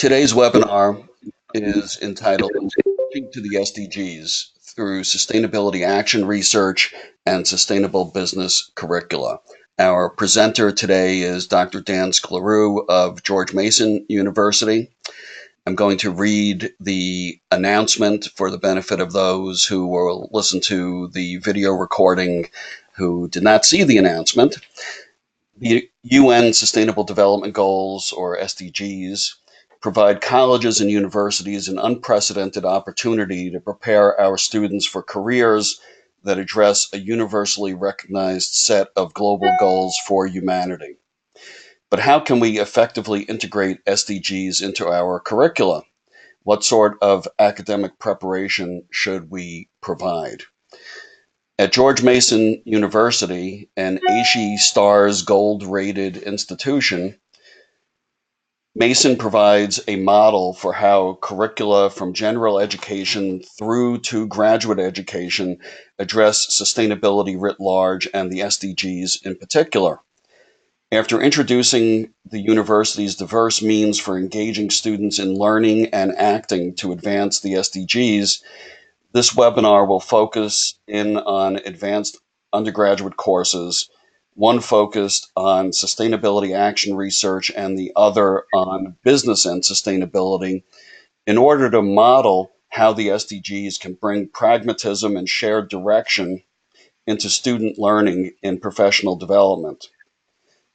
Today's webinar is entitled Teaching to the SDGs through Sustainability Action Research and Sustainable Business Curricula. Our presenter today is Dr. Dann Sklarew of George Mason University. I'm going to read the announcement for the benefit of those who will listen to the video recording who did not see the announcement. The UN Sustainable Development Goals, or SDGs, provide colleges and universities an unprecedented opportunity to prepare our students for careers that address a universally recognized set of global goals for humanity. But how can we effectively integrate SDGs into our curricula? What sort of academic preparation should we provide? At George Mason University, an AASHE Stars Gold-rated institution, Mason provides a model for how curricula from general education through to graduate education address sustainability writ large and the SDGs in particular. After introducing the university's diverse means for engaging students in learning and acting to advance the SDGs, this webinar will focus in on advanced undergraduate courses, one focused on sustainability action research and the other on business and sustainability, in order to model how the SDGs can bring pragmatism and shared direction into student learning in professional development.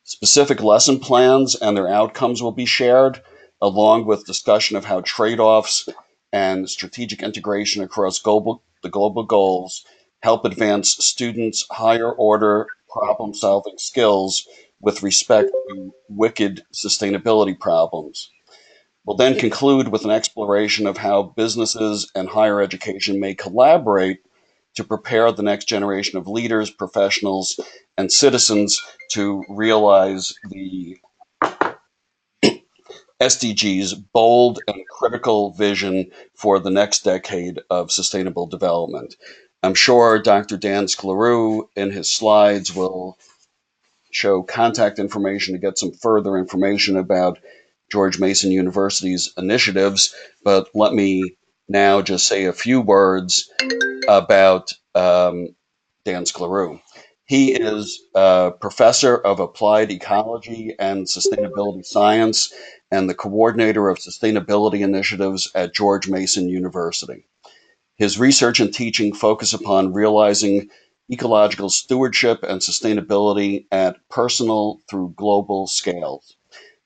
Specific lesson plans and their outcomes will be shared, along with discussion of how trade-offs and strategic integration across the global goals help advance students' higher order problem-solving skills with respect to wicked sustainability problems. We'll then conclude with an exploration of how businesses and higher education may collaborate to prepare the next generation of leaders, professionals, and citizens to realize the SDGs' bold and critical vision for the next decade of sustainable development. I'm sure Dr. Dann Sklarew in his slides will show contact information to get some further information about George Mason University's initiatives, but let me now just say a few words about Dann Sklarew. He is a professor of applied ecology and sustainability science and the coordinator of sustainability initiatives at George Mason University. His research and teaching focus upon realizing ecological stewardship and sustainability at personal through global scales.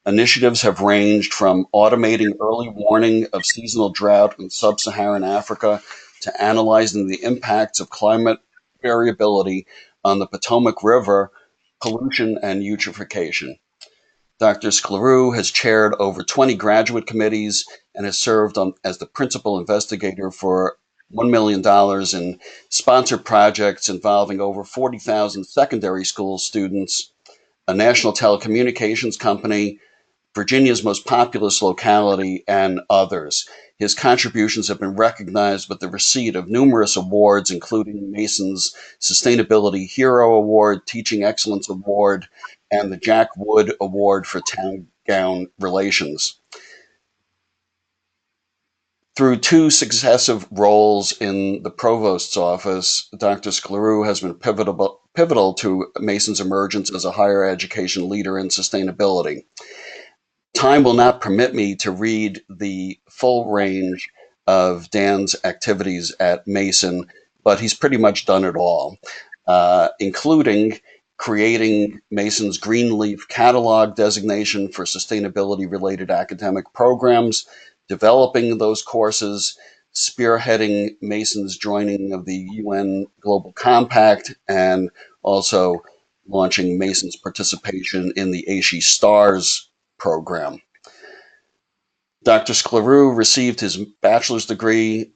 Initiatives have ranged from automating early warning of seasonal drought in sub-Saharan Africa to analyzing the impacts of climate variability on the Potomac River, pollution, and eutrophication. Dr. Sklarew has chaired over 20 graduate committees and has served as the principal investigator for $1 million in sponsored projects involving over 40,000 secondary school students, a national telecommunications company, Virginia's most populous locality, and others. His contributions have been recognized with the receipt of numerous awards, including Mason's Sustainability Hero Award, Teaching Excellence Award, and the Jack Wood Award for Town-Gown Relations. Through two successive roles in the Provost's office, Dr. Sklarew has been pivotal to Mason's emergence as a higher education leader in sustainability. Time will not permit me to read the full range of Dann's activities at Mason, but he's pretty much done it all, including creating Mason's Greenleaf Catalog designation for sustainability-related academic programs, developing those courses, spearheading Mason's joining of the UN Global Compact, and also launching Mason's participation in the AASHE Stars program. Dr. Sklarew received his bachelor's degree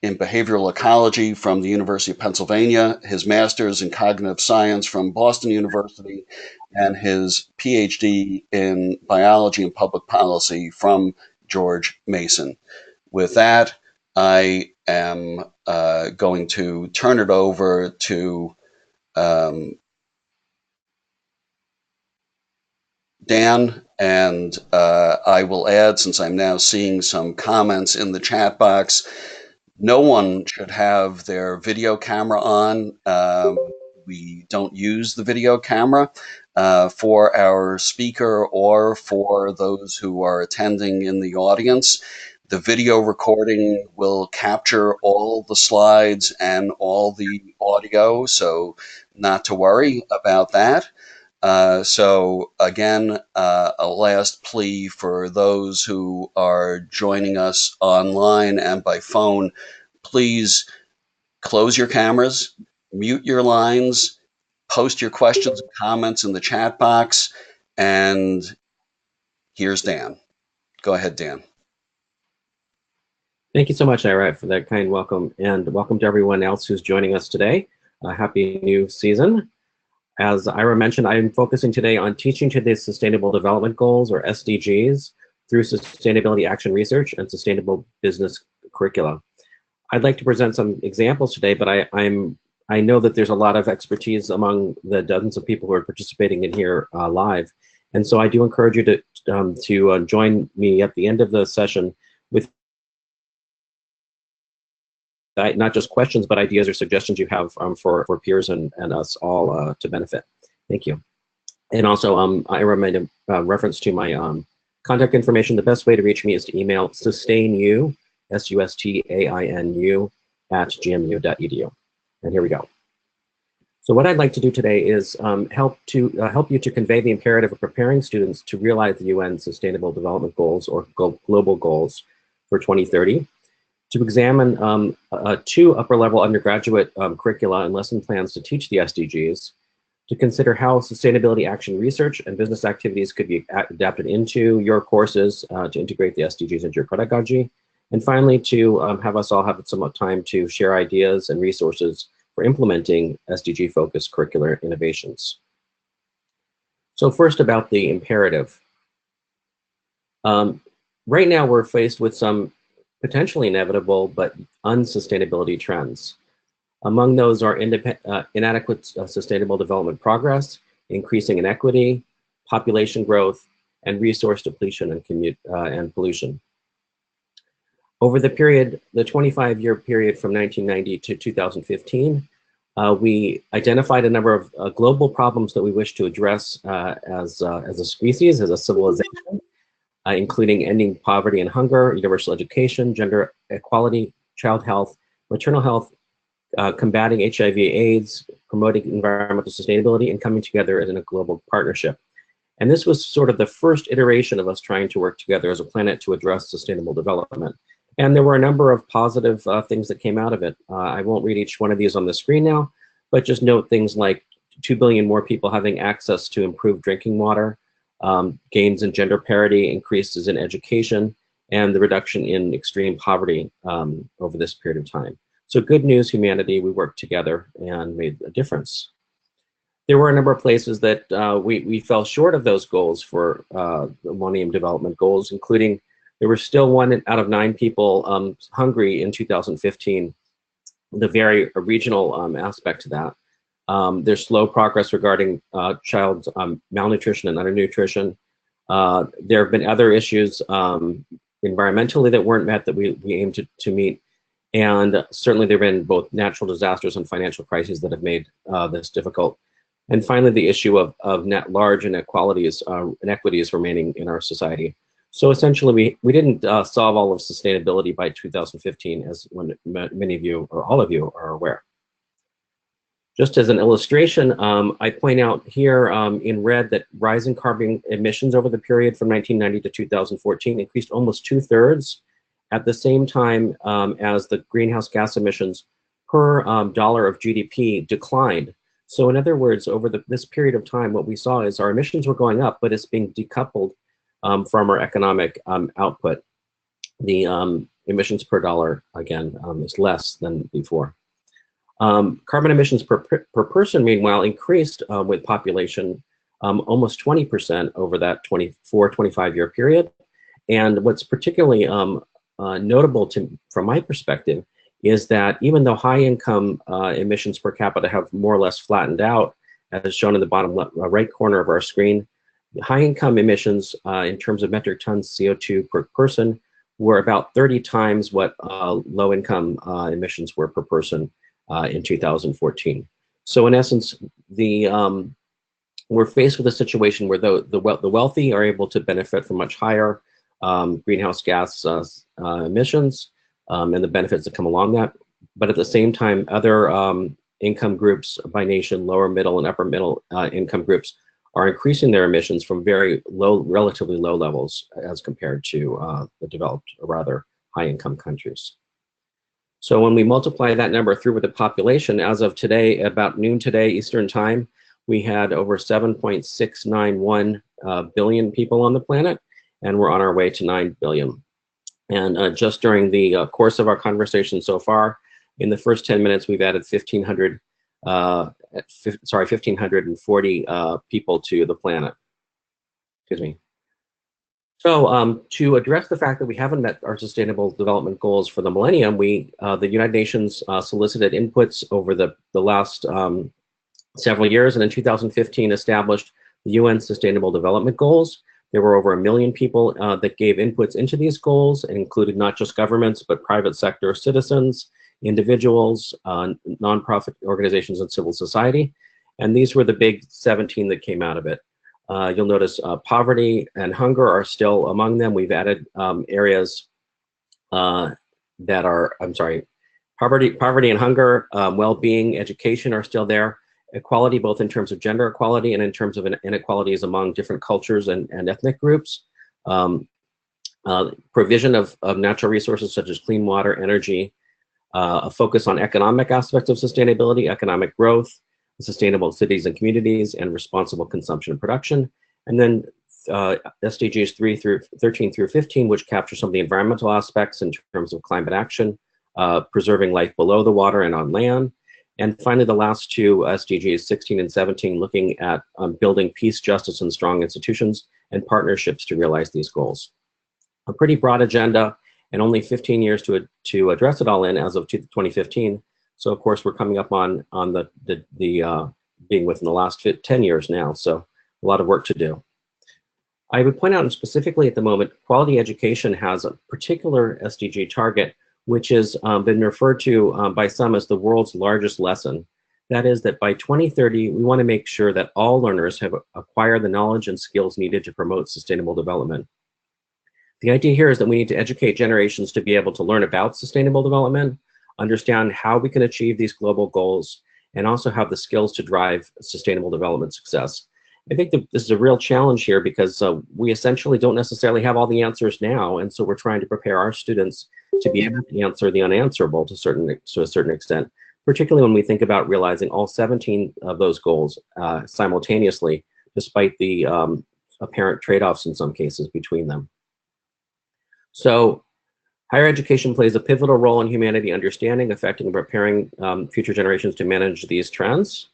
in behavioral ecology from the University of Pennsylvania, his master's in cognitive science from Boston University, and his PhD in biology and public policy from George Mason. With that, I am going to turn it over to Dann And I will add, since I'm now seeing some comments in the chat box, no one should have their video camera on. We don't use the video camera for our speaker or for those who are attending in the audience. The video recording will capture all the slides and all the audio, so not to worry about that. So again, a last plea for those who are joining us online and by phone, please close your cameras, mute your lines, post your questions and comments in the chat box, and here's Dan. Go ahead, Dan. Thank you so much, Ira, for that kind welcome, and welcome to everyone else who's joining us today. Happy new season. As Ira mentioned, I'm focusing today on teaching to the Sustainable Development Goals, or SDGs, through sustainability action research and sustainable business curricula. I'd like to present some examples today, but I know that there's a lot of expertise among the dozens of people who are participating in here live, and so I do encourage you to join me at the end of the session with not just questions, but ideas or suggestions you have for peers and us all to benefit. Thank you. And also, Ira made a reference to my contact information. The best way to reach me is to email sustainu, SUSTAINU, @gmu.edu. And here we go. So what I'd like to do today is help you to convey the imperative of preparing students to realize the UN Sustainable Development Goals, or global goals, for 2030. To examine 2 upper-level undergraduate curricula and lesson plans to teach the SDGs, to consider how sustainability action research and business activities could be adapted into your courses to integrate the SDGs into your pedagogy, and finally to have us all have some time to share ideas and resources for implementing SDG-focused curricular innovations. So first, about the imperative. Right now we're faced with some potentially inevitable but unsustainability trends. Among those are inadequate sustainable development progress, increasing inequity, population growth, and resource depletion and pollution. Over the 25-year period from 1990 to 2015, we identified a number of global problems that we wish to address as a species, as a civilization, including ending poverty and hunger, universal education, gender equality, child health, maternal health, combating HIV/AIDS, promoting environmental sustainability, and coming together in a global partnership. And this was sort of the first iteration of us trying to work together as a planet to address sustainable development. And there were a number of positive things that came out of it. I won't read each one of these on the screen now, but just note things like 2 billion more people having access to improved drinking water, gains in gender parity, increases in education, and the reduction in extreme poverty over this period of time. So good news, humanity, we worked together and made a difference. There were a number of places that we fell short of those goals for the Millennium Development Goals, including there were still 1 out of 9 people hungry in 2015, the very regional aspect to that. There's slow progress regarding child malnutrition and undernutrition. There have been other issues environmentally that weren't met that we aim to meet. And certainly there have been both natural disasters and financial crises that have made this difficult. And finally, the issue of net large inequalities remaining in our society. So essentially, we didn't solve all of sustainability by 2015, as many of you, or all of you, are aware. Just as an illustration, I point out here in red that rising carbon emissions over the period from 1990 to 2014 increased almost 2/3 at the same time as the greenhouse gas emissions per dollar of GDP declined. So in other words, over this period of time, what we saw is our emissions were going up, but it's being decoupled from our economic output. The emissions per dollar, again, is less than before. Carbon emissions per person, meanwhile, increased with population almost 20% over that 25-year period. And what's particularly notable from my perspective is that even though high-income emissions per capita have more or less flattened out, as shown in the bottom right corner of our screen, High income emissions in terms of metric tons CO2 per person were about 30 times what low income emissions were per person in 2014. So in essence, we're faced with a situation where the wealthy are able to benefit from much higher greenhouse gas emissions and the benefits that come along that. But at the same time, other income groups by nation, lower middle and upper middle income groups are increasing their emissions from very low, relatively low levels as compared to the developed, or rather high income countries. So when we multiply that number through with the population, as of today, about noon today, Eastern time, we had over 7.691 billion people on the planet, and we're on our way to 9 billion. And just during the course of our conversation so far, in the first 10 minutes, we've added 1,540 people to the planet. Excuse me. So to address the fact that we haven't met our Sustainable Development Goals for the millennium, the United Nations solicited inputs over the last several years, and in 2015 established the UN Sustainable Development Goals. There were over 1 million people that gave inputs into these goals, and included not just governments, but private sector citizens, individuals, nonprofit organizations, and civil society. And these were the big 17 that came out of it. You'll notice poverty and hunger are still among them. We've added areas that are, poverty and hunger, well-being, education are still there. Equality, both in terms of gender equality and in terms of inequalities among different cultures and ethnic groups. Provision of natural resources such as clean water, energy, a focus on economic aspects of sustainability, economic growth, sustainable cities and communities, and responsible consumption and production. And then SDGs 13 through 15, which capture some of the environmental aspects in terms of climate action, preserving life below the water and on land. And finally, the last two SDGs, 16 and 17, looking at building peace, justice, and strong institutions and partnerships to realize these goals. A pretty broad agenda, and only 15 years to address it all in as of 2015. So of course, we're coming up on the being within the last 10 years now. So a lot of work to do. I would point out, and specifically at the moment, quality education has a particular SDG target, which has been referred to by some as the world's largest lesson. That is that by 2030, we want to make sure that all learners have acquired the knowledge and skills needed to promote sustainable development. The idea here is that we need to educate generations to be able to learn about sustainable development, understand how we can achieve these global goals, and also have the skills to drive sustainable development success. I think that this is a real challenge here because we essentially don't necessarily have all the answers now, and so we're trying to prepare our students to be able to answer the unanswerable to a certain extent, particularly when we think about realizing all 17 of those goals simultaneously, despite the apparent trade-offs in some cases between them. So higher education plays a pivotal role in humanity understanding, affecting, and preparing future generations to manage these trends.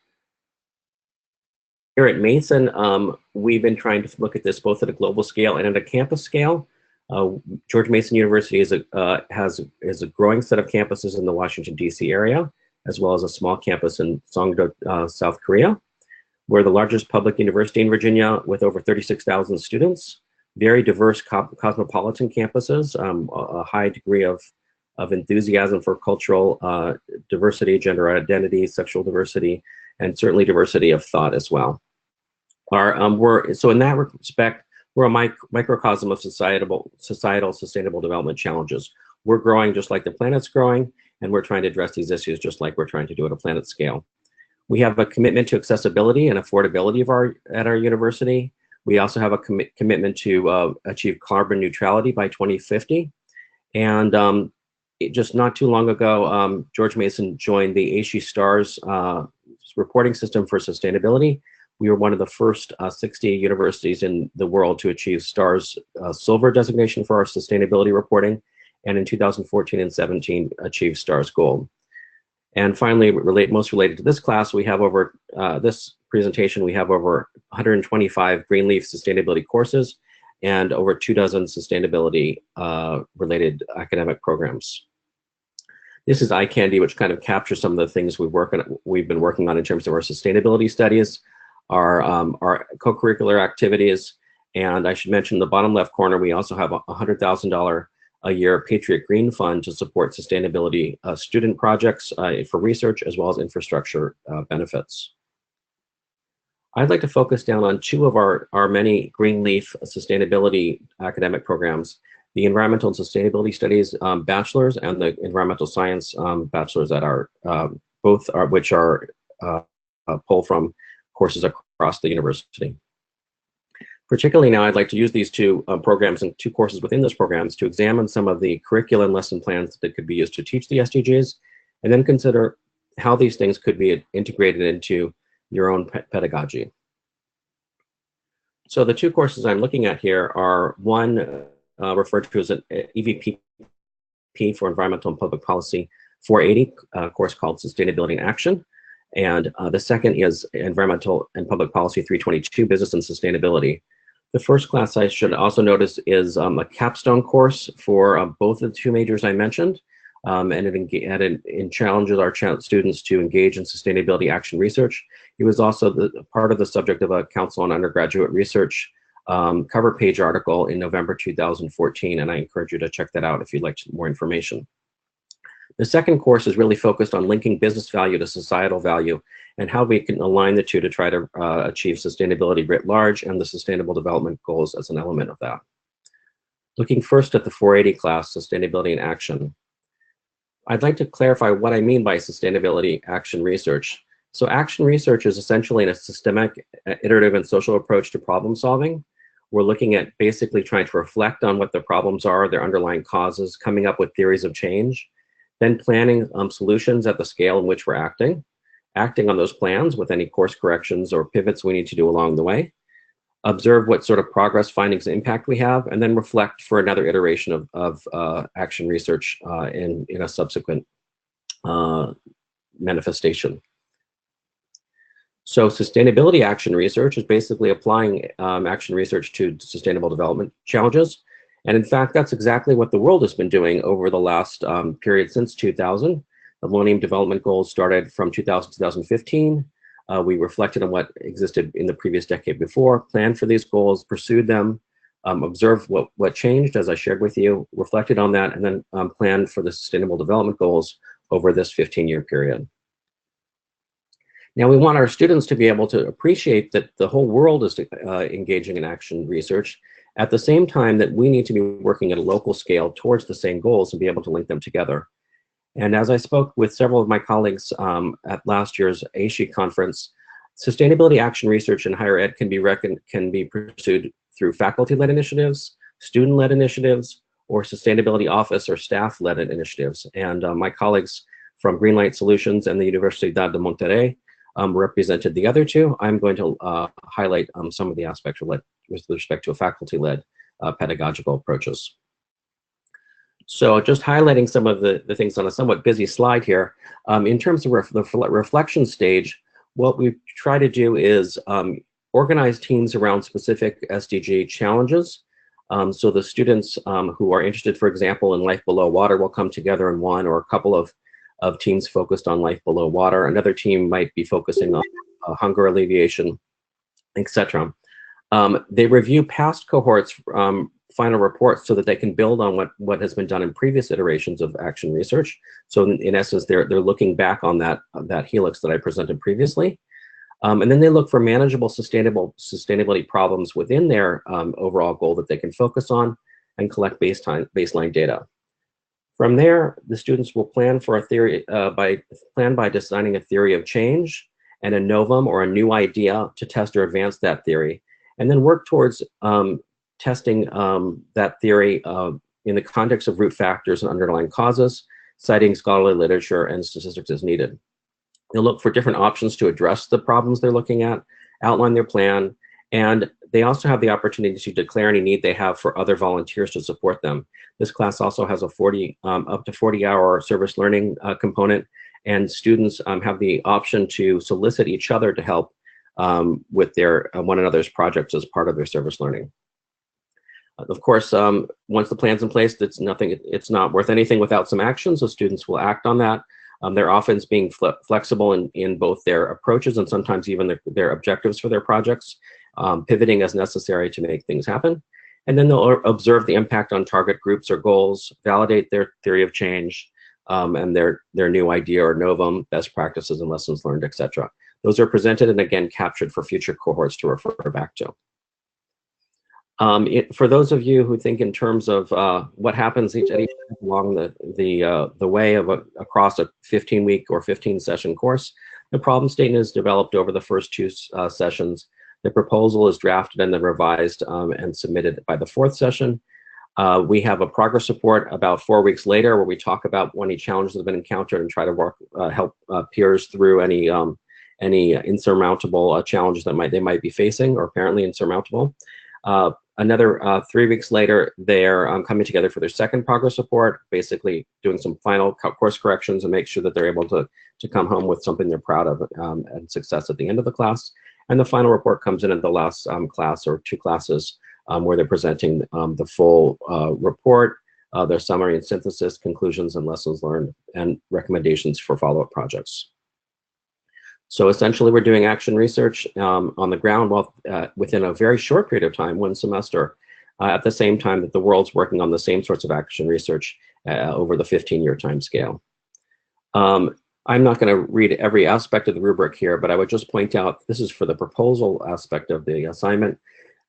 Here at Mason, we've been trying to look at this both at a global scale and at a campus scale. George Mason University is a growing set of campuses in the Washington, D.C. area, as well as a small campus in Songdo, South Korea. We're the largest public university in Virginia with over 36,000 students. Very diverse cosmopolitan campuses, a high degree of enthusiasm for cultural diversity, gender identity, sexual diversity, and certainly diversity of thought as well. So in that respect, we're a microcosm of societal sustainable development challenges. We're growing just like the planet's growing, and we're trying to address these issues just like we're trying to do at a planet scale. We have a commitment to accessibility and affordability at our university. We also have a commitment to achieve carbon neutrality by 2050. And just not too long ago, George Mason joined the AASHE STARS reporting system for sustainability. We were one of the first 60 universities in the world to achieve STARS silver designation for our sustainability reporting. And in 2014 and 17, achieved STARS gold. And finally, most related to this class, we have over this presentation, we have over 125 Greenleaf sustainability courses and over 24 sustainability related academic programs. This is eye candy, which kind of captures some of the things we've been working on in terms of our sustainability studies. our co-curricular activities. And I should mention in the bottom left corner, we also have a $100,000 a year Patriot Green Fund to support sustainability student projects for research as well as infrastructure benefits. I'd like to focus down on two of our many Greenleaf sustainability academic programs, the Environmental and Sustainability Studies Bachelor's and the Environmental Science Bachelor's that are which are pulled from courses across the university. Particularly now, I'd like to use these two programs and two courses within those programs to examine some of the curriculum and lesson plans that could be used to teach the SDGs, and then consider how these things could be integrated into your own pedagogy. So the two courses I'm looking at here are one referred to as an EVP for Environmental and Public Policy 480 course called Sustainability in Action. And the second is Environmental and Public Policy 322, Business and Sustainability. The first class I should also notice is a capstone course for both of the two majors I mentioned. And it challenges our students to engage in sustainability action research. It was also part of the subject of a Council on Undergraduate Research cover page article in November 2014, and I encourage you to check that out if you'd like more information. The second course is really focused on linking business value to societal value and how we can align the two to try to achieve sustainability writ large and the Sustainable Development Goals as an element of that. Looking first at the 480 class, Sustainability in Action. I'd like to clarify what I mean by sustainability action research. So action research is essentially a systemic, iterative, and social approach to problem solving. We're looking at basically trying to reflect on what the problems are, their underlying causes, coming up with theories of change, then planning solutions at the scale in which we're acting on those plans with any course corrections or pivots we need to do along the way, observe what sort of progress, findings, and impact we have, and then reflect for another iteration of action research in a subsequent manifestation. So sustainability action research is basically applying action research to sustainable development challenges. And in fact, that's exactly what the world has been doing over the last period since 2000. The Millennium Development Goals started from 2000 to 2015. We reflected on what existed in the previous decade before, planned for these goals, pursued them, observed what changed, as I shared with you, reflected on that, and then planned for the Sustainable Development Goals over this 15-year period. Now, we want our students to be able to appreciate that the whole world is engaging in action research at the same time that we need to be working at a local scale towards the same goals and be able to link them together. And as I spoke with several of my colleagues at last year's AASHE conference, sustainability action research in higher ed can be pursued through faculty-led initiatives, student-led initiatives, or sustainability office or staff-led initiatives. And my colleagues from Greenlight Solutions and the Universidad de Monterrey represented the other two. I'm going to highlight some of the aspects with respect to faculty-led pedagogical approaches. So just highlighting some of the things on a somewhat busy slide here. In terms of the reflection stage, what we try to do is organize teams around specific SDG challenges. So the students who are interested, for example, in life below water will come together in one or a couple of teams focused on life below water. Another team might be focusing on hunger alleviation, etc. They review past cohorts' final reports so that they can build on what has been done in previous iterations of action research. So in essence, they're looking back on that helix that I presented previously. And then they look for manageable sustainability problems within their overall goal that they can focus on and collect baseline data. From there, the students will plan for a theory by designing a theory of change and a novum or a new idea to test or advance that theory, and then work towards testing that theory in the context of root factors and underlying causes, citing scholarly literature and statistics as needed. They'll look for different options to address the problems they're looking at, outline their plan, and they also have the opportunity to declare any need they have for other volunteers to support them. This class also has a up to 40-hour service learning component, and students have the option to solicit each other to help with their one another's projects as part of their service learning. Of course, once the plan's in place, it's not worth anything without some action, so students will act on that. They're often being flexible in both their approaches and sometimes even their objectives for their projects, pivoting as necessary to make things happen. And then they'll observe the impact on target groups or goals, validate their theory of change, and their new idea or novum, best practices and lessons learned, etc. Those are presented and again captured for future cohorts to refer back to. For those of you who think in terms of what happens each along the way of across a 15-week or 15-session course, the problem statement is developed over the first 2 sessions. The proposal is drafted and then revised and submitted by the 4th session. We have a progress report about 4 weeks later where we talk about any challenges that have been encountered and try to work help peers through any insurmountable challenges that they might be facing or apparently insurmountable. Another 3 weeks later, they're coming together for their second progress report, basically doing some final course corrections and make sure that they're able to come home with something they're proud of and success at the end of the class. And the final report comes in at the last class or 2 classes where they're presenting the full report, their summary and synthesis, conclusions and lessons learned, and recommendations for follow-up projects. So essentially, we're doing action research on the ground within a very short period of time, 1 semester, at the same time that the world's working on the same sorts of action research over the 15-year time scale. I'm not going to read every aspect of the rubric here, but I would just point out this is for the proposal aspect of the assignment.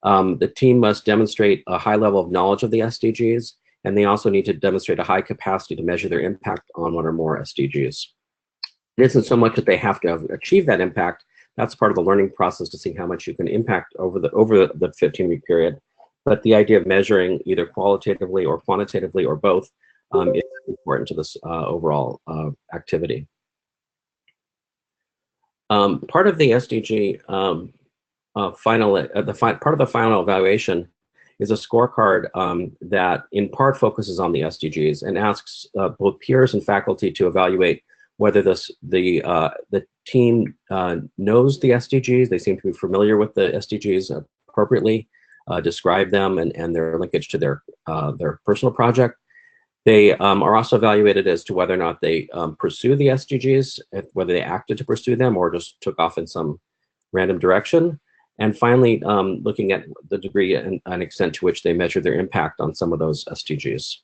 The team must demonstrate a high level of knowledge of the SDGs, and they also need to demonstrate a high capacity to measure their impact on 1 or more SDGs. It isn't so much that they have to achieve that impact. That's part of the learning process to see how much you can impact over the 15-week period. But the idea of measuring either qualitatively or quantitatively or both is important to this overall activity. Part of the SDG part of the final evaluation is a scorecard that in part focuses on the SDGs and asks both peers and faculty to evaluate whether the team knows the SDGs, they seem to be familiar with the SDGs appropriately, describe them and their linkage to their personal project. They are also evaluated as to whether or not they pursue the SDGs, whether they acted to pursue them or just took off in some random direction. And finally, looking at the degree and extent to which they measure their impact on some of those SDGs.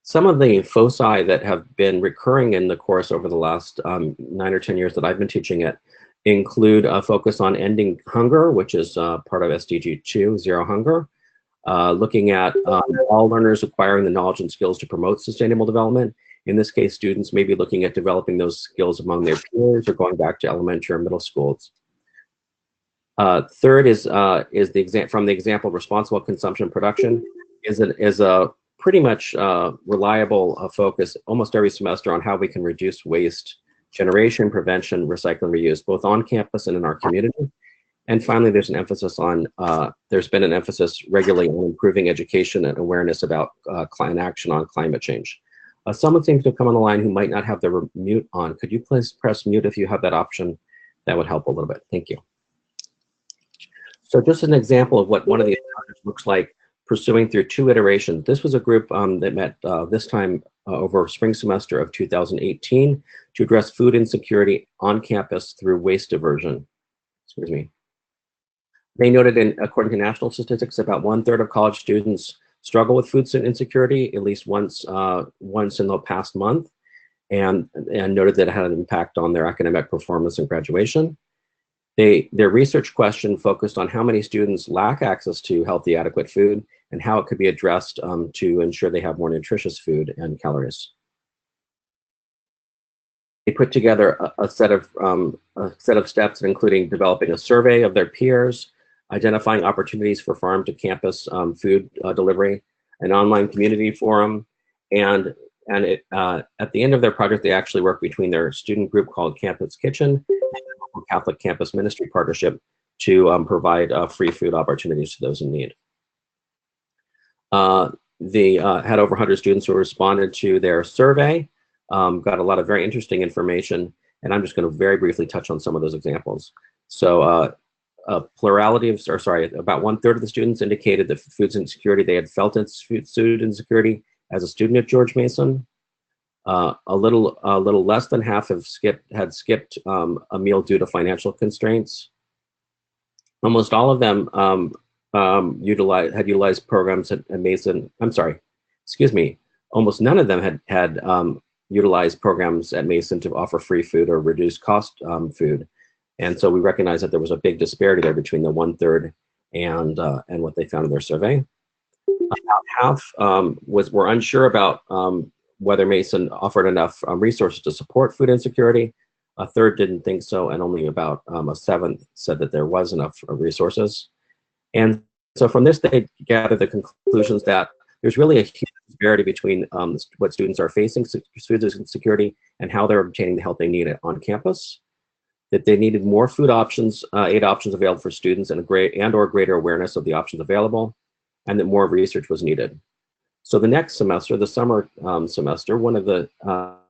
Some of the foci that have been recurring in the course over the last 9 or 10 years that I've been teaching it include a focus on ending hunger, which is part of SDG 2, Zero Hunger, looking at all learners acquiring the knowledge and skills to promote sustainable development. In this case, students may be looking at developing those skills among their peers or going back to elementary or middle schools. Third is from the example responsible consumption production is a pretty much reliable focus almost every semester on how we can reduce waste generation, prevention, recycling, reuse, both on campus and in our community. And finally, there's an emphasis on, there's been an emphasis regularly on improving education and awareness about action on climate change. Someone seems to have come on the line who might not have their mute on. Could you please press mute if you have that option? That would help a little bit. Thank you. So just an example of what one of these projects looks like, pursuing through 2 iterations. This was a group that met this time over spring semester of 2018 to address food insecurity on campus through waste diversion. Excuse me. They noted, according to national statistics, about 1/3 of college students struggle with food insecurity at least once in the past month, and noted that it had an impact on their academic performance and graduation. Their research question focused on how many students lack access to healthy, adequate food and how it could be addressed to ensure they have more nutritious food and calories. They put together a set of steps, including developing a survey of their peers, identifying opportunities for farm to campus food delivery, an online community forum, and at the end of their project, they actually worked between their student group called Campus Kitchen and Catholic Campus Ministry Partnership to provide free food opportunities to those in need. They had over 100 students who responded to their survey, got a lot of very interesting information, and I'm just going to very briefly touch on some of those examples. So a plurality of, or sorry, about 1/3 of the students indicated that food insecurity, they had felt food insecurity as a student at George Mason. A little less than half had skipped a meal due to financial constraints. Almost all of them had utilized programs at Mason. I'm sorry, excuse me. Almost none of them had utilized programs at Mason to offer free food or reduced cost food. And so we recognize that there was a big disparity there between the 1/3 and what they found in their survey. About half were unsure about whether Mason offered enough resources to support food insecurity. A third didn't think so, and only about a seventh said that there was enough resources. And so from this, they gathered the conclusions that there's really a huge disparity between what students are facing, food insecurity, and how they're obtaining the help they need on campus. That they needed more food options, aid options available for students, and or greater awareness of the options available, and that more research was needed. So the next semester, the summer semester, one of the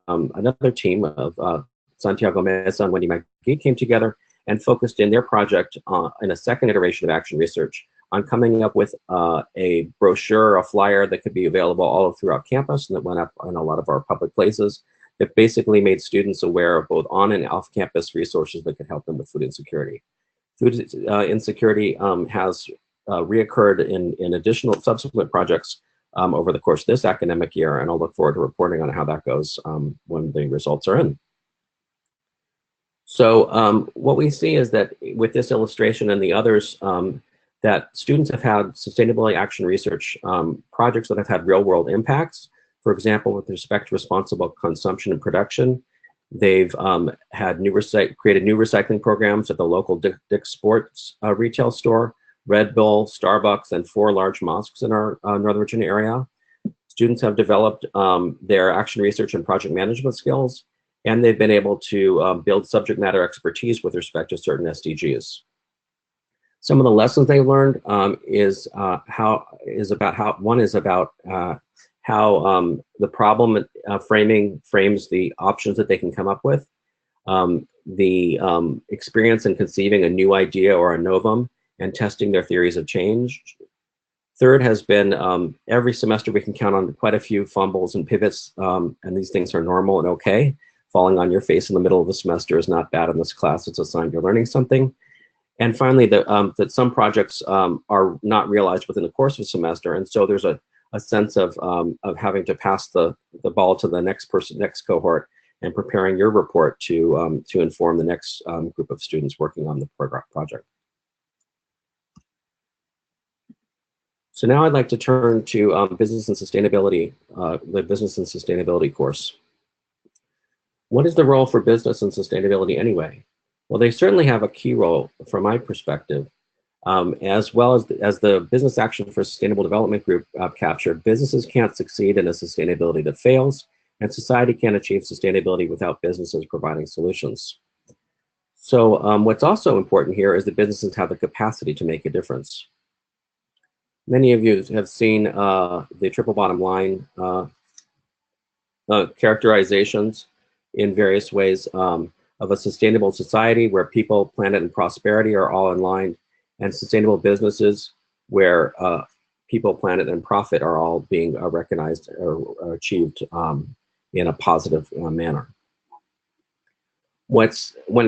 another team of Santiago, Meza, and Wendy Magid came together and focused in their project in a second iteration of action research on coming up with a brochure, a flyer that could be available all throughout campus and that went up on a lot of our public places that basically made students aware of both on and off campus resources that could help them with food insecurity. Food insecurity has reoccurred in additional subsequent projects over the course of this academic year, and I'll look forward to reporting on how that goes when the results are in. So what we see is that with this illustration and the others, that students have had sustainability action research projects that have had real world impacts. For example, with respect to responsible consumption and production, they've had created new recycling programs at the local Dick's Sports retail store, Red Bull, Starbucks, and 4 large mosques in our Northern Virginia area. Students have developed their action research and project management skills, and they've been able to build subject matter expertise with respect to certain SDGs. Some of the lessons they learned is about how the problem framing frames the options that they can come up with, the experience in conceiving a new idea or a novum and testing their theories of change. Third has been every semester we can count on quite a few fumbles and pivots, and these things are normal and okay. Falling on your face in the middle of the semester is not bad in this class. It's a sign you're learning something. And finally, that some projects are not realized within the course of a semester, and so there's a sense of having to pass the ball to the next cohort, and preparing your report to inform the next group of students working on the project. So now I'd like to turn to business and sustainability, the business and sustainability course. What is the role for business and sustainability anyway? Well, they certainly have a key role from my perspective. As well as the Business Action for Sustainable Development group captured, businesses can't succeed in a sustainability that fails, and society can't achieve sustainability without businesses providing solutions. So what's also important here is that businesses have the capacity to make a difference. Many of you have seen the triple bottom line characterizations in various ways of a sustainable society where people, planet, and prosperity are all in line, and sustainable businesses where people, planet, and profit are all being recognized or achieved in a positive manner. When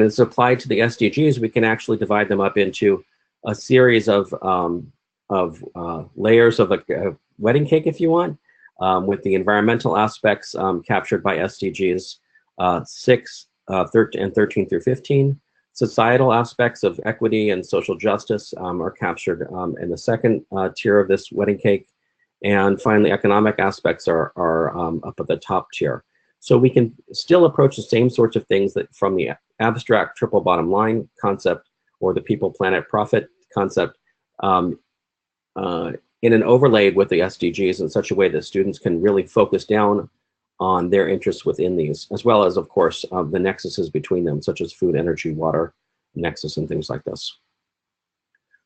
it's applied to the SDGs, we can actually divide them up into a series of layers of a wedding cake, if you want, with the environmental aspects captured by SDGs 6, 13 through 15. Societal aspects of equity and social justice are captured in the second tier of this wedding cake. And finally, economic aspects are up at the top tier. So we can still approach the same sorts of things that from the abstract triple bottom line concept or the people, planet, profit concept in an overlay with the SDGs in such a way that students can really focus down on their interests within these, as well as, of course, the nexuses between them, such as food, energy, water, nexus, and things like this.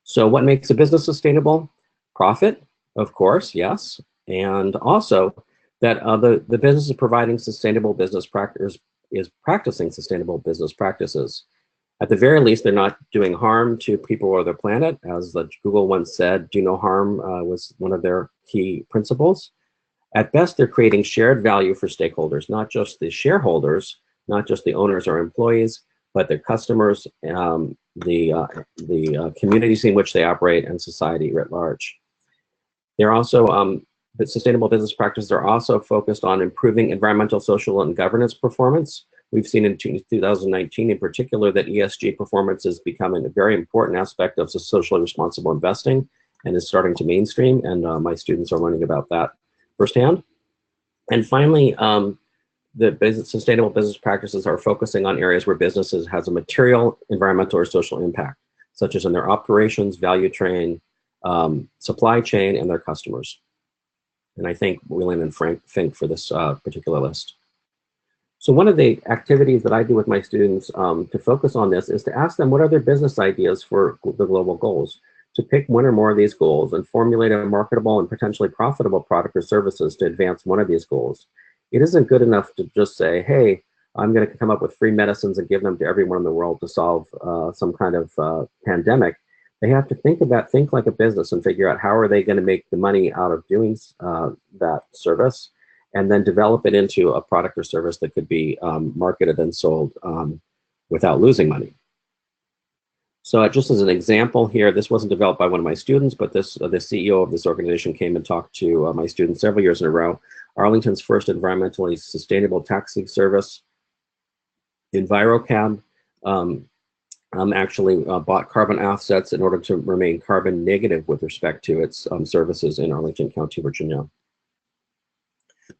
So what makes a business sustainable? Profit, of course, yes. And also that the business is providing sustainable business practice, is practicing sustainable business practices. At the very least, they're not doing harm to people or the planet. As Google once said, do no harm was one of their key principles. At best, they're creating shared value for stakeholders, not just the shareholders, not just the owners or employees, but their customers, the communities in which they operate, and society writ large. They're also, the sustainable business practices are also focused on improving environmental, social, and governance performance. We've seen in 2019 in particular that ESG performance is becoming a very important aspect of socially responsible investing and is starting to mainstream, and my students are learning about that firsthand. And finally, the sustainable business practices are focusing on areas where businesses has a material, environmental, or social impact, such as in their operations, value chain, supply chain, and their customers. And I thank William and Frank Fink for this particular list. So one of the activities that I do with my students to focus on this is to ask them what are their business ideas for the global goals, to pick one or more of these goals and formulate a marketable and potentially profitable product or services to advance one of these goals. It isn't good enough to just say, hey, I'm going to come up with free medicines and give them to everyone in the world to solve some kind of pandemic. They have to think like a business and figure out how are they going to make the money out of doing that service, and then develop it into a product or service that could be marketed and sold without losing money. So just as an example here, this wasn't developed by one of my students, but the CEO of this organization came and talked to my students several years in a row. Arlington's first environmentally sustainable taxi service, EnviroCab, actually bought carbon offsets in order to remain carbon negative with respect to its services in Arlington County, Virginia.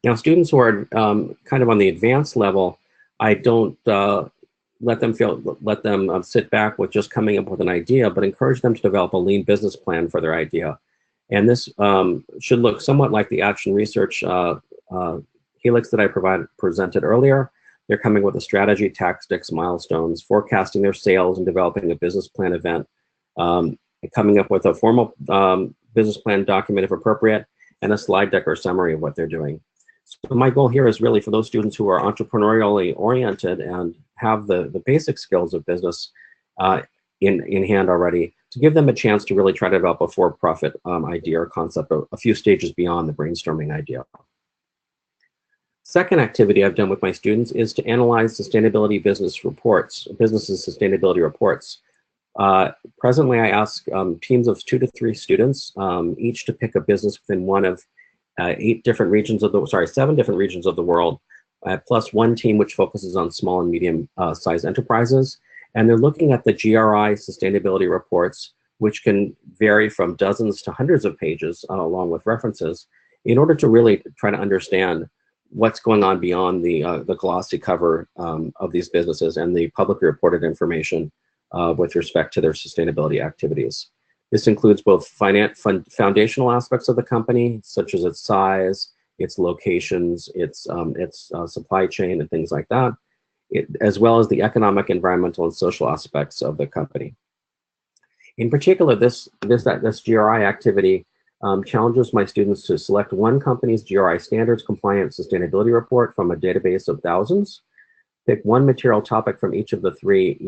Now, students who are kind of on the advanced level, I don't let them sit back with just coming up with an idea, but encourage them to develop a lean business plan for their idea. And this should look somewhat like the action research helix that I presented earlier. They're coming with a strategy, tactics, milestones, forecasting their sales, and developing a business plan event, coming up with a formal business plan document if appropriate, and a slide deck or summary of what they're doing. So my goal here is really for those students who are entrepreneurially oriented and have the basic skills of business in hand already, to give them a chance to really try to develop a for-profit idea or concept a few stages beyond the brainstorming idea. Second activity I've done with my students is to analyze sustainability businesses' sustainability reports. Presently, I ask teams of 2 to 3 students each to pick a business within one of 7 different regions of the world, plus one team which focuses on small and medium sized enterprises. And they're looking at the GRI sustainability reports, which can vary from dozens to hundreds of pages along with references, in order to really try to understand what's going on beyond the glossy cover of these businesses and the publicly reported information with respect to their sustainability activities. This includes both foundational aspects of the company, such as its size, its locations, its supply chain, and things like that, as well as the economic, environmental, and social aspects of the company. In particular, this GRI activity challenges my students to select one company's GRI standards compliant sustainability report from a database of thousands, pick one material topic from each of the 3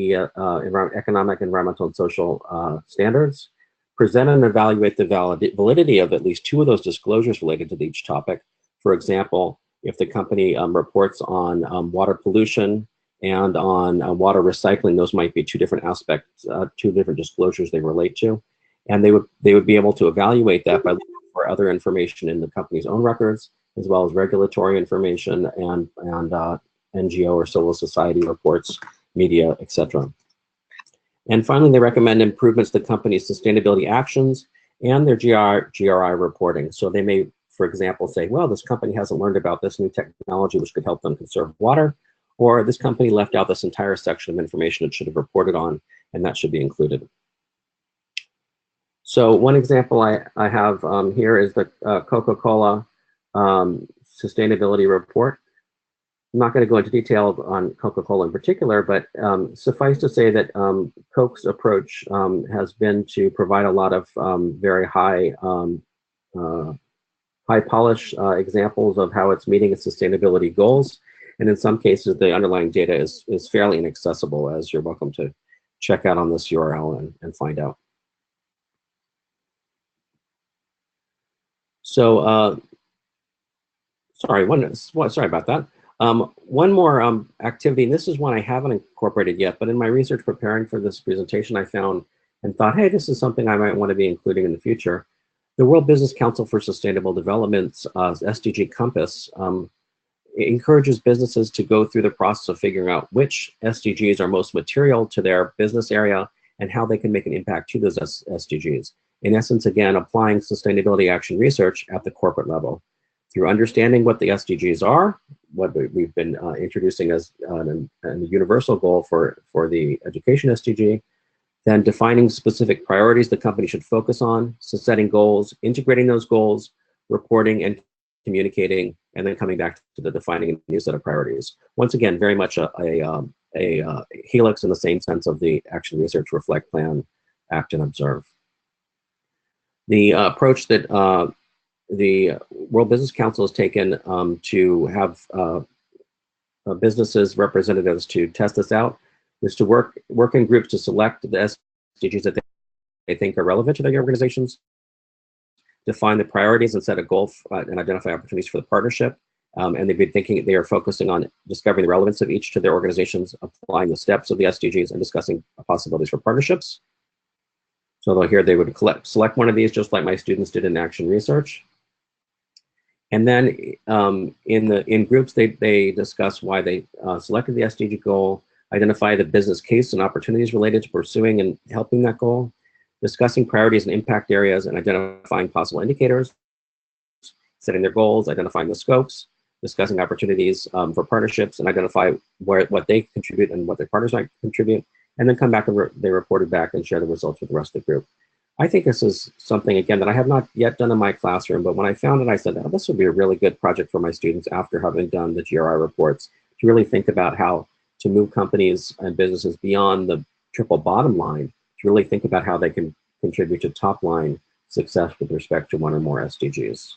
economic, environmental, and social standards, present and evaluate the validity of at least 2 of those disclosures related to each topic. For example, if the company reports on water pollution and on water recycling, those might be 2 different aspects, 2 different disclosures they relate to. And they would be able to evaluate that by looking for other information in the company's own records, as well as regulatory information and NGO or civil society reports, media, etc. And finally, they recommend improvements to the company's sustainability actions and their GRI reporting. So they may, for example, say, well, this company hasn't learned about this new technology which could help them conserve water, or this company left out this entire section of information it should have reported on, and that should be included. So one example I have here is the Coca-Cola sustainability report. I'm not going to go into detail on Coca-Cola in particular, but suffice to say that Coke's approach has been to provide a lot of very high polish examples of how it's meeting its sustainability goals. And in some cases, the underlying data is fairly inaccessible, as you're welcome to check out on this URL and find out. So sorry about that. One more activity, and this is one I haven't incorporated yet, but in my research preparing for this presentation, I found and thought, hey, this is something I might want to be including in the future. The World Business Council for Sustainable Development's SDG Compass encourages businesses to go through the process of figuring out which SDGs are most material to their business area and how they can make an impact to those SDGs. In essence, again, applying sustainability action research at the corporate level. Through understanding what the SDGs are, what we've been introducing as a universal goal for the education SDG, then defining specific priorities the company should focus on, so setting goals, integrating those goals, reporting and communicating, and then coming back to the defining a new set of priorities. Once again, very much a helix in the same sense of the action, research, reflect, plan, act, and observe. The approach that the World Business Council has taken to have businesses representatives to test this out is to work in groups to select the SDGs that they think are relevant to their organizations, define the priorities and set a goal and identify opportunities for the partnership. And they've been thinking, they are focusing on discovering the relevance of each to their organizations, applying the steps of the SDGs, and discussing possibilities for partnerships. So here they would select one of these, just like my students did in action research. And then in groups, they discuss why they selected the SDG goal, identify the business case and opportunities related to pursuing and helping that goal, discussing priorities and impact areas, and identifying possible indicators, setting their goals, identifying the scopes, discussing opportunities for partnerships, and identify what they contribute and what their partners might contribute, and then come back and they reported back and share the results with the rest of the group. I think this is something, again, that I have not yet done in my classroom, but when I found it, I said, oh, this would be a really good project for my students after having done the GRI reports, to really think about how to move companies and businesses beyond the triple bottom line, to really think about how they can contribute to top line success with respect to one or more SDGs.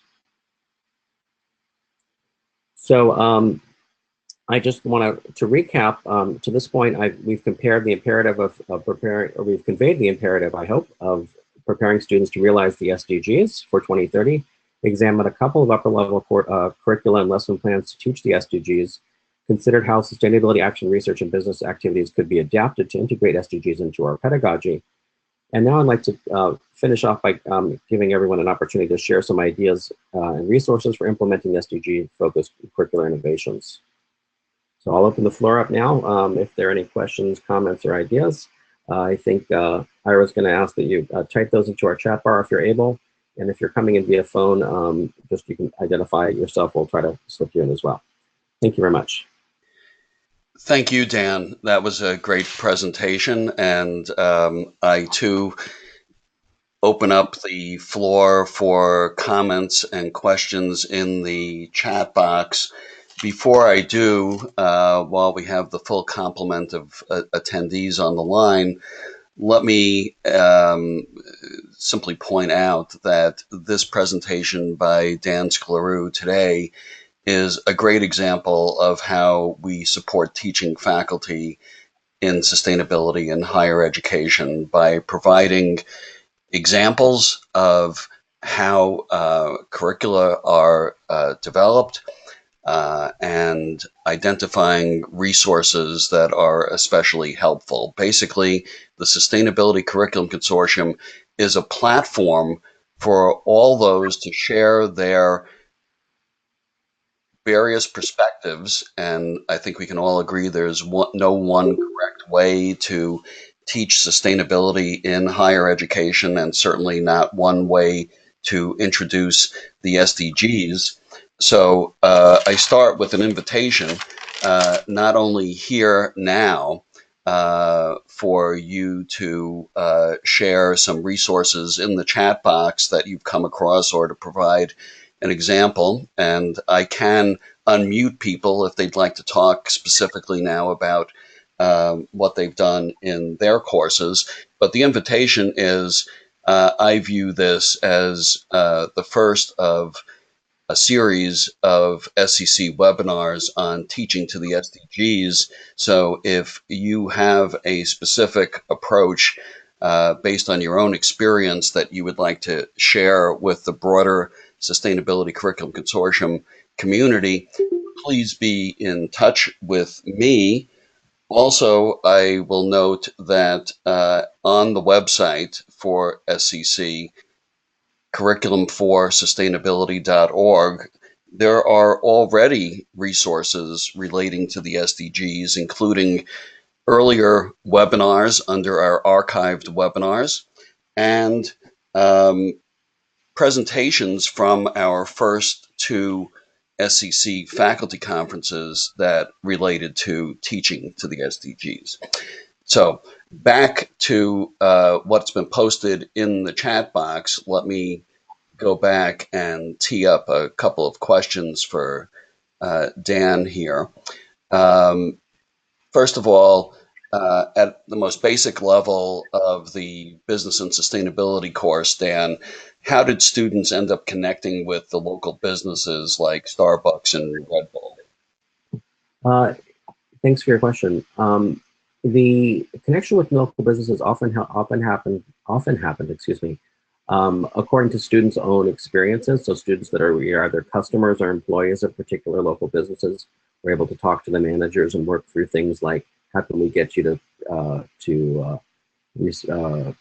So I just want to recap. To this point, we've compared the imperative of preparing, or we've conveyed the imperative, I hope, of preparing students to realize the SDGs for 2030, examined a couple of upper level curricula and lesson plans to teach the SDGs, considered how sustainability action research and business activities could be adapted to integrate SDGs into our pedagogy. And now I'd like to finish off by giving everyone an opportunity to share some ideas and resources for implementing SDG-focused curricular innovations. So I'll open the floor up now. If there are any questions, comments, or ideas, I think Ira's going to ask that you type those into our chat bar if you're able. And if you're coming in via phone, just you can identify yourself. We'll try to slip you in as well. Thank you very much. Thank you, Dan. That was a great presentation, and I too open up the floor for comments and questions in the chat box. Before I do, while we have the full complement of attendees on the line, let me simply point out that this presentation by Dann Sklarew today is a great example of how we support teaching faculty in sustainability in higher education by providing examples of how curricula are developed and identifying resources that are especially helpful. Basically, the Sustainability Curriculum Consortium is a platform for all those to share their various perspectives, and I think we can all agree there's no one correct way to teach sustainability in higher education, and certainly not one way to introduce the SDGs. So I start with an invitation, not only here now, for you to share some resources in the chat box that you've come across, or to provide an example, and I can unmute people if they'd like to talk specifically now about what they've done in their courses. But the invitation is, I view this as the first of a series of SCC webinars on teaching to the SDGs. So if you have a specific approach based on your own experience that you would like to share with the broader Sustainability Curriculum Consortium, community, please be in touch with me. Also, I will note that on the website for SCC, curriculum4sustainability.org, there are already resources relating to the SDGs, including earlier webinars under our archived webinars and presentations from our first two SCC faculty conferences that related to teaching to the SDGs. So back to what's been posted in the chat box, let me go back and tee up a couple of questions for Dan here. First of all, at the most basic level of the business and sustainability course, Dan, how did students end up connecting with the local businesses like Starbucks and Red Bull? Thanks for your question. The connection with local businesses often happened, according to students' own experiences. So students that are either customers or employees of particular local businesses were able to talk to the managers and work through things like, how can we get you to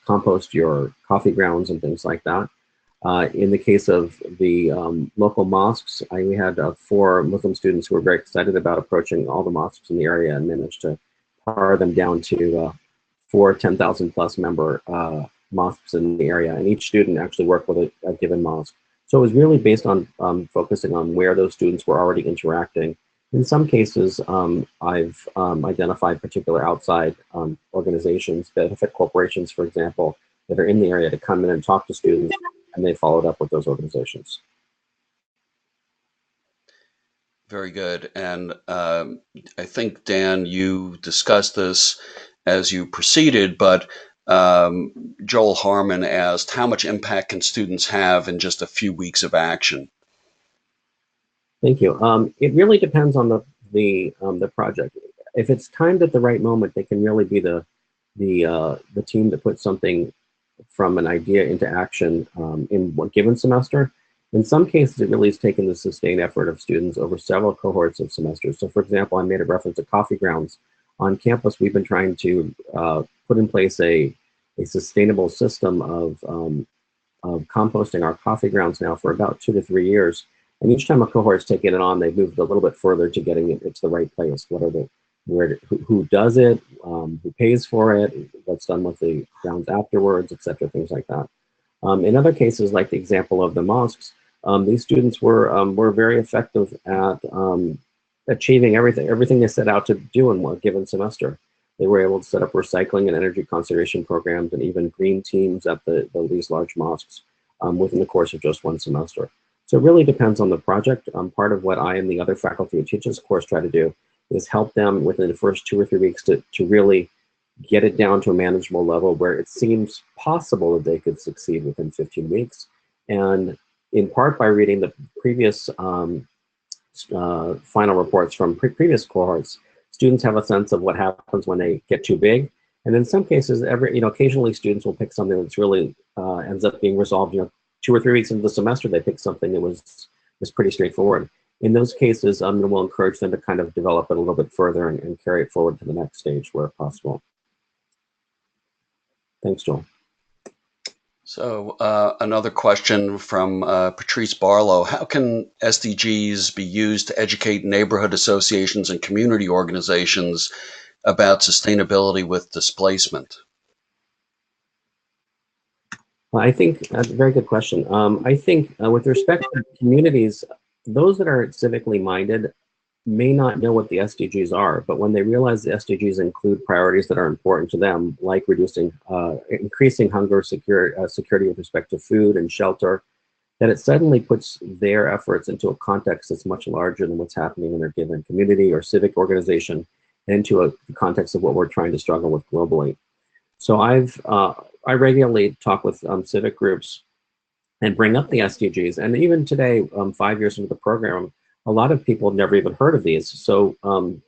compost your coffee grounds and things like that. In the case of the local mosques, we had 4 Muslim students who were very excited about approaching all the mosques in the area and managed to power them down to 4 10,000 plus member mosques in the area. And each student actually worked with a given mosque. So it was really based on focusing on where those students were already interacting. In some cases, I've identified particular outside organizations, benefit corporations, for example, that are in the area to come in and talk to students, and they followed up with those organizations. Very good. And I think, Dan, you discussed this as you proceeded, but Joel Harmon asked, how much impact can students have in just a few weeks of action? Thank you. It really depends on the project. If it's timed at the right moment, they can really be the team that puts something from an idea into action in one given semester. In some cases, it really has taken the sustained effort of students over several cohorts of semesters. So for example, I made a reference to coffee grounds. On campus, we've been trying to put in place a sustainable system of composting our coffee grounds now for about 2 to 3 years. And each time a cohort's taken it on, they've moved a little bit further to getting it to the right place. Who does it, who pays for it, what's done with the grounds afterwards, etc., things like that. In other cases, like the example of the mosques, these students were very effective at achieving everything they set out to do in one given semester. They were able to set up recycling and energy conservation programs and even green teams at these large mosques within the course of just one semester. So it really depends on the project. Part of what I and the other faculty who teach this course try to do is help them within the first 2 or 3 weeks to really get it down to a manageable level where it seems possible that they could succeed within 15 weeks. And in part by reading the previous final reports from previous cohorts, students have a sense of what happens when they get too big. And in some cases, occasionally students will pick something that's really ends up being resolved. 2 or 3 weeks into the semester, they pick something that was pretty straightforward. In those cases, we'll encourage them to kind of develop it a little bit further and carry it forward to the next stage where possible. Thanks, Joel. So another question from Patrice Barlow. How can SDGs be used to educate neighborhood associations and community organizations about sustainability with displacement? I think that's a very good question. I think with respect to communities, those that are civically minded may not know what the SDGs are, but when they realize the SDGs include priorities that are important to them, like increasing hunger security with respect to food and shelter, that it suddenly puts their efforts into a context that's much larger than what's happening in their given community or civic organization, and into a context of what we're trying to struggle with globally. So I regularly talk with civic groups and bring up the SDGs. And even today, 5 years into the program, a lot of people have never even heard of these. So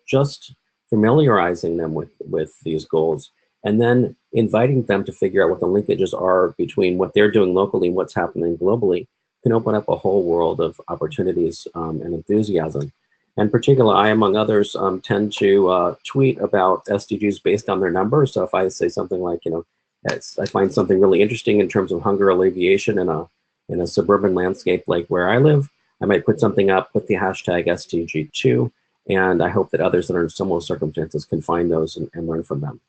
just familiarizing them with these goals and then inviting them to figure out what the linkages are between what they're doing locally and what's happening globally can open up a whole world of opportunities and enthusiasm. In particular, I, among others, tend to tweet about SDGs based on their numbers. So if I say something like, I find something really interesting in terms of hunger alleviation in a suburban landscape like where I live, I might put something up with the hashtag SDG2, and I hope that others that are in similar circumstances can find those and learn from them.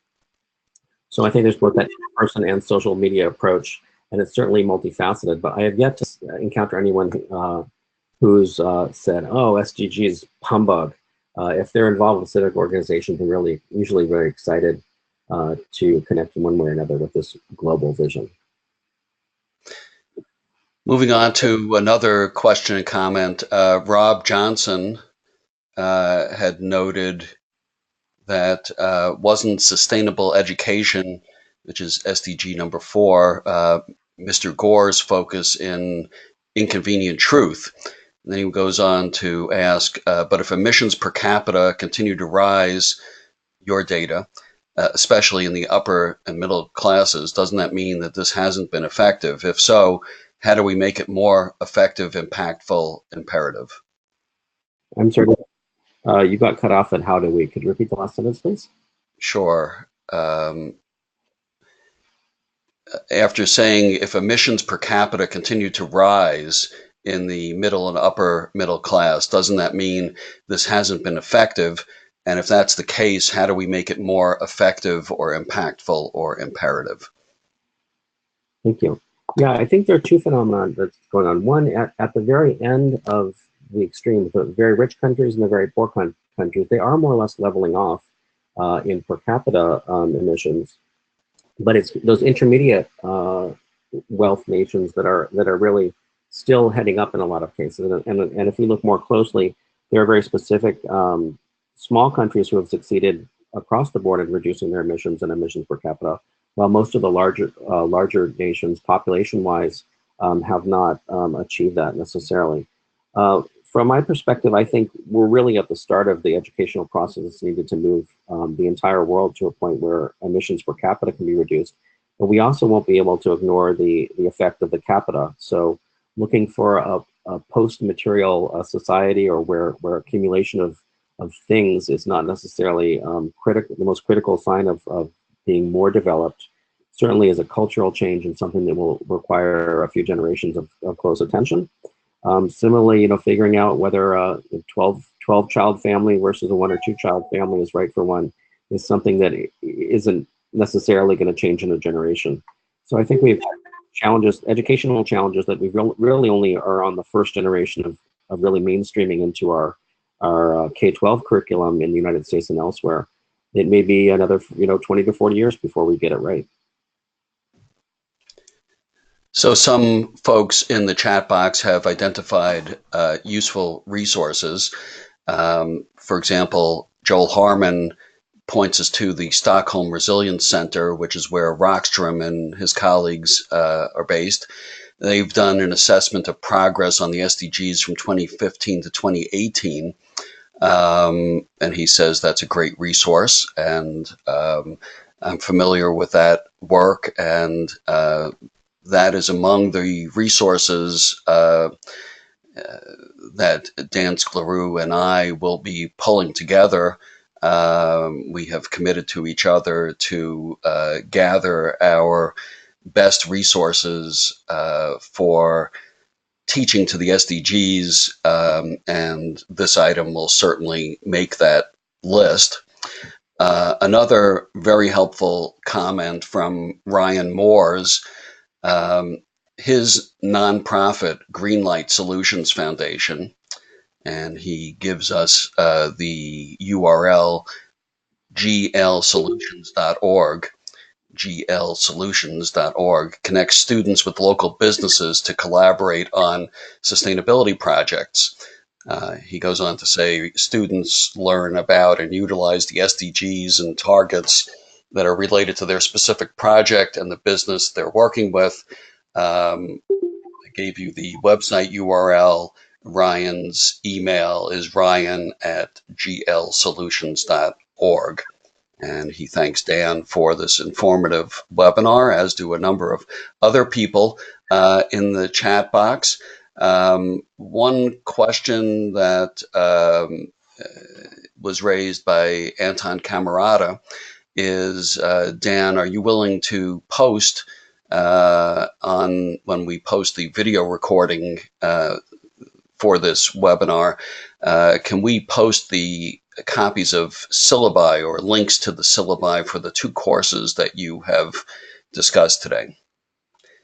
So I think there's both that in-person and social media approach, and it's certainly multifaceted, but I have yet to encounter anyone who's said, oh, SDGs humbug. If they're involved with civic organizations, they're really usually very excited to connect in one way or another with this global vision. Moving on to another question and comment, Rob Johnson had noted that wasn't sustainable education, which is SDG number 4, Mr. Gore's focus in inconvenient truth. And then he goes on to ask, but if emissions per capita continue to rise, your data, especially in the upper and middle classes, doesn't that mean that this hasn't been effective? If so, how do we make it more effective, impactful, imperative? I'm sorry, you got cut off at how do we? Could you repeat the last sentence, please? Sure. After saying if emissions per capita continue to rise in the middle and upper middle class, doesn't that mean this hasn't been effective? And if that's the case, how do we make it more effective or impactful or imperative? Thank you. Yeah, I think there are two phenomena that's going on. One, at the very end of the extreme, the very rich countries and the very poor countries, they are more or less leveling off in per capita emissions. But it's those intermediate wealth nations that are really still heading up in a lot of cases. And if we look more closely, there are very specific small countries who have succeeded across the board in reducing their emissions and emissions per capita, while most of the larger nations, population-wise, have not achieved that necessarily. From my perspective, I think we're really at the start of the educational process that's needed to move the entire world to a point where emissions per capita can be reduced. But we also won't be able to ignore the effect of the capita. So looking for a post-material society, or where accumulation of things is not necessarily the most critical sign of being more developed, certainly is a cultural change and something that will require a few generations of close attention. Similarly, figuring out whether a 12 child family versus a 1 or 2 child family is right for one is something that isn't necessarily going to change in a generation. So I think we have challenges, educational challenges, that we really only are on the first generation of really mainstreaming into our K-12 curriculum in the United States and elsewhere. It may be another 20 to 40 years before we get it right. So some folks in the chat box have identified useful resources. For example, Joel Harmon points us to the Stockholm Resilience Center, which is where Rockstrom and his colleagues are based. They've done an assessment of progress on the SDGs from 2015 to 2018. And he says that's a great resource. And I'm familiar with that work, and that is among the resources that Dann Sklarew and I will be pulling together. We have committed to each other to gather our best resources for teaching to the SDGs, and this item will certainly make that list. Another very helpful comment from Ryan Moores. His nonprofit Greenlight Solutions Foundation, and he gives us the URL glsolutions.org. glsolutions.org connects students with local businesses to collaborate on sustainability projects. He goes on to say students learn about and utilize the SDGs and targets that are related to their specific project and the business they're working with. I gave you the website URL. Ryan's email is ryan@glsolutions.org. And he thanks Dan for this informative webinar, as do a number of other people in the chat box. One question that was raised by Anton Camerata is, Dan, are you willing to post on when we post the video recording for this webinar, can we post the copies of syllabi or links to the syllabi for the two courses that you have discussed today?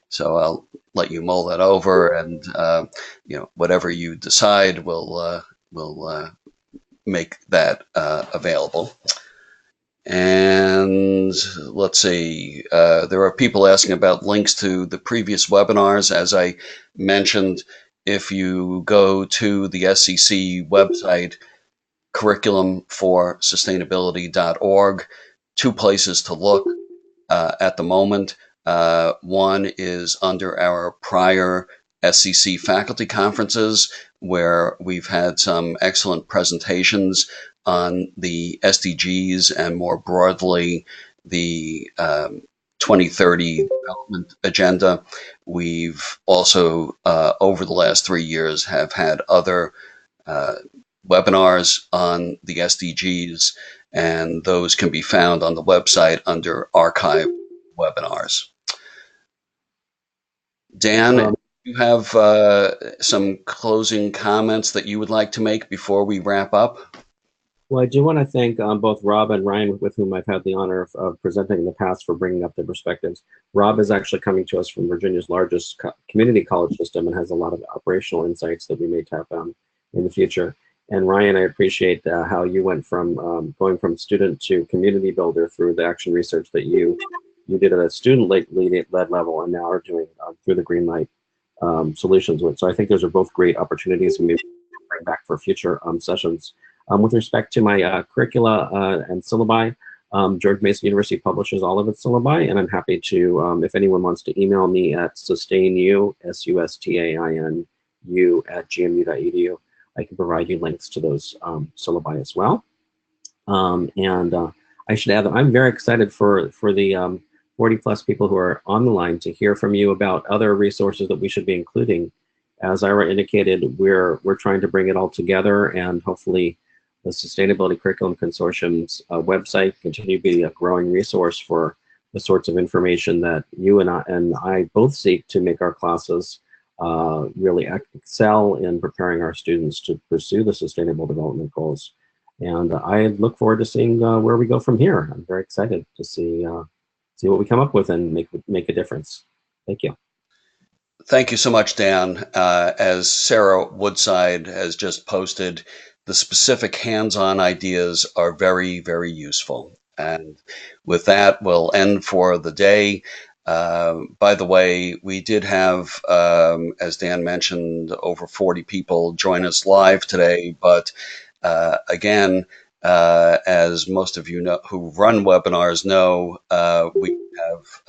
So I'll let you mull that over, and whatever you decide, we'll make that available. And let's see, there are people asking about links to the previous webinars. As I mentioned, if you go to the SCC website, curriculumforsustainability.org, two places to look at the moment. One is under our prior SCC faculty conferences, where we've had some excellent presentations on the SDGs and more broadly the 2030 development agenda. We've also, over the last 3 years, have had other webinars on the SDGs, and those can be found on the website under archive webinars. Dan, you have some closing comments that you would like to make before we wrap up? Well, I do want to thank both Rob and Ryan, with whom I've had the honor of presenting in the past, for bringing up their perspectives. Rob is actually coming to us from Virginia's largest community college system and has a lot of operational insights that we may tap on in the future. And Ryan, I appreciate how you went from going from student to community builder through the action research that you did at a student-led level and now are doing through the Greenlight solutions. So I think those are both great opportunities and maybe bring back for future sessions. With respect to my curricula and syllabi, George Mason University publishes all of its syllabi, and I'm happy to, if anyone wants to email me at sustainu, SUSTAINU @gmu.edu, I can provide you links to those syllabi as well. I should add that I'm very excited for the 40 plus people who are on the line to hear from you about other resources that we should be including. As Ira indicated, we're trying to bring it all together, and hopefully the Sustainability Curriculum Consortium's website continue to be a growing resource for the sorts of information that you and I both seek to make our classes really excel in preparing our students to pursue the Sustainable Development Goals. And I look forward to seeing where we go from here. I'm very excited to see what we come up with and make a difference. Thank you. Thank you so much, Dan. As Sarah Woodside has just posted, the specific hands-on ideas are very, very useful. And with that, we'll end for the day. By the way, we did have, as Dan mentioned, over 40 people join us live today. But again, as most of you know who run webinars know, we have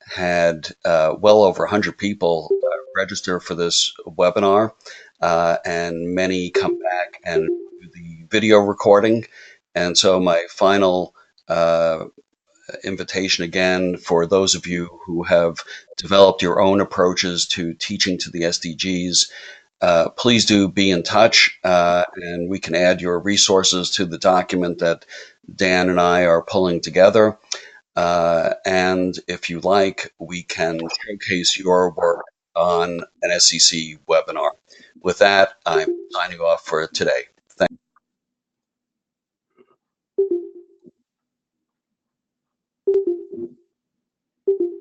had well over 100 people register for this webinar, and many come back and do the video recording. And so my final invitation again, for those of you who have developed your own approaches to teaching to the SDGs, please do be in touch, and we can add your resources to the document that Dan and I are pulling together. And if you like, we can showcase your work on an SCC webinar. With that, I'm signing off for today.